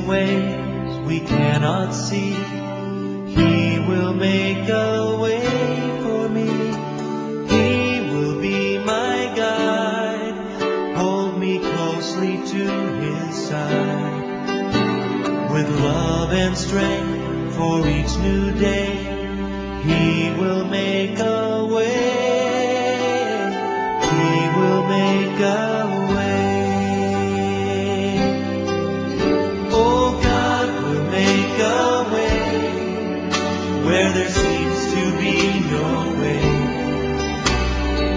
in ways we cannot see. He will make a way for me. He will be my guide. Hold me closely to his side. With love and strength for each new day, he will make a way. He will make a way. Oh, God will make a way where there seems to be no way.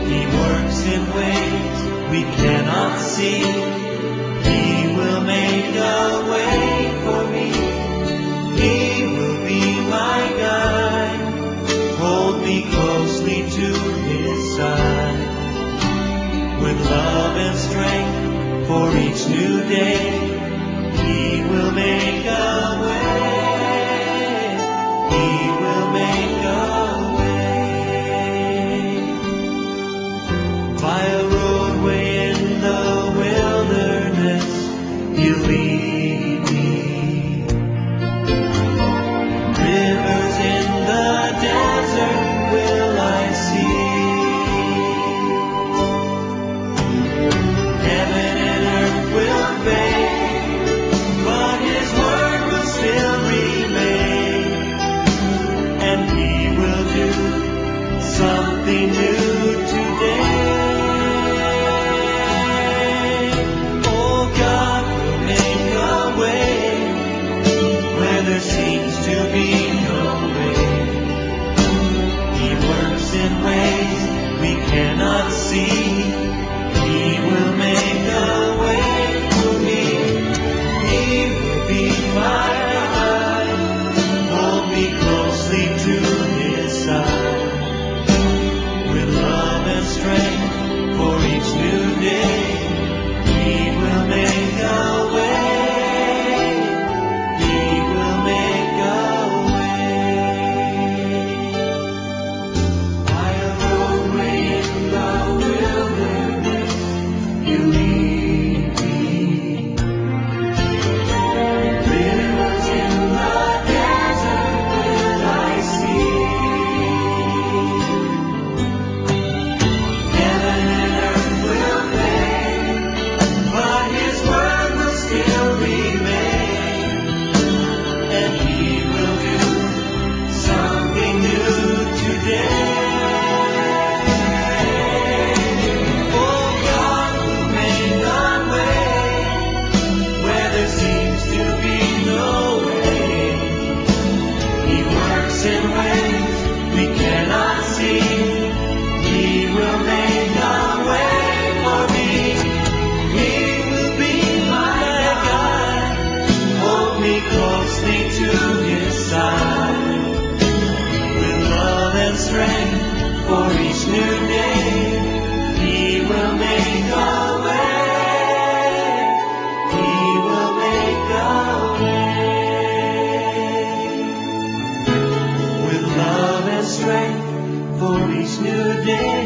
He works in ways we cannot see. He will make a way for me. He will be my guide. Hold me closely to his side. With love and strength for each new day, he will make a way. He will make a way. By a roadway in the wilderness, he'll lead me. Rivers in the desert will I see. Heaven and earth will fade, but his word will still remain. And he will do something new today. Oh, God will make a way where there seems to be no way. He works in ways we cannot see. He will make a way for me. He will be my guide. Hold me closely to his side. With love and strength for each new day, he will make a way. He will make a way. By a roadway in the wilderness, you lead me. Rivers in the desert will I see. Heaven and earth will fade, but his word will still remain. And he will do something new today. Oh, God will make a way where there seems to be no way. He works in ways we cannot see. He will make a way for me. He will be my guide. Hold me closely to his side. With love and strength for each new day, he will make a way. He will make a way. With love and strength for each new day,